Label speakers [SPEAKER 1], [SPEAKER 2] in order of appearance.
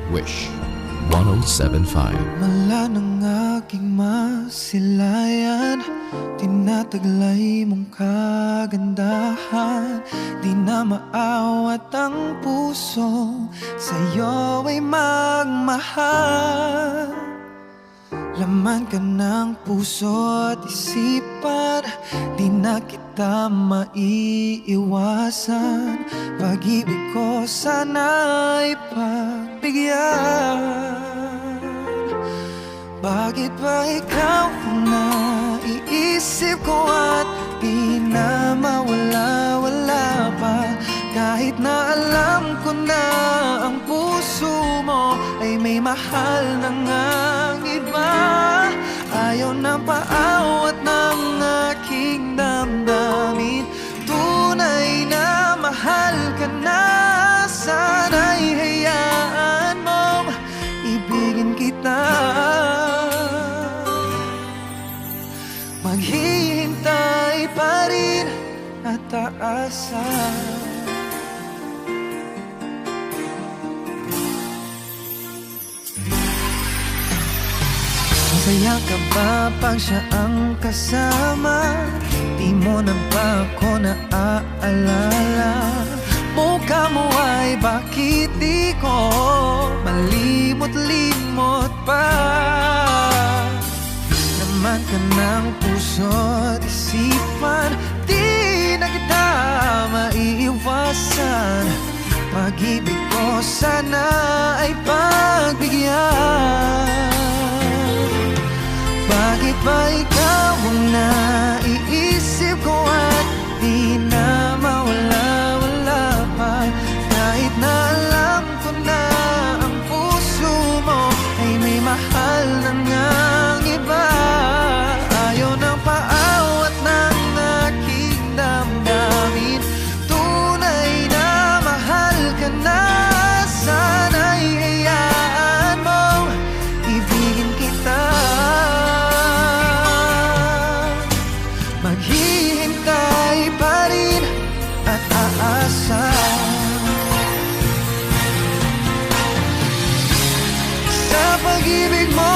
[SPEAKER 1] Wish 107.5.
[SPEAKER 2] Mala ng aking masilayan, tinataglay mong kagandahan. Di na maawat ang puso, sa'yo ay magmahal. Laman ka ng puso at isipan, di na kita maiiwasan. Pag-ibig ko sana'y pagbigyan. Bakit ba ikaw ang naiisip ko at di na mawala-wala pa? Kahit na alam ko na ang puso mo ay may mahal na ngang iba. Ayaw na paawat ng aking damdamin, tunay na mahal ka na. Sana'y hayaan mong ibigin kita. Maghihintay pa rin at aasa. Masaya ka ba pag siya ang kasama? Di mo na ba ako naaalala? Mukha mo ay bakit di ko malimot-limot pa? Laman ka ng puso at isipan, di na kita maiiwasan. Pag-ibig ko sana ay pagbigyan. Bakit ba ikaw ang naiisip ko at di na mawala-wala pa? Kahit na alam ko na ang puso mo ay may mahal na ngang iba. Ayaw nang paawat ng aking damdamin, tunay na mahal ka na. Sana'y hayaan mong ibigin kita. Maghihintay pa rin at aasa. Sa pag-ibig mo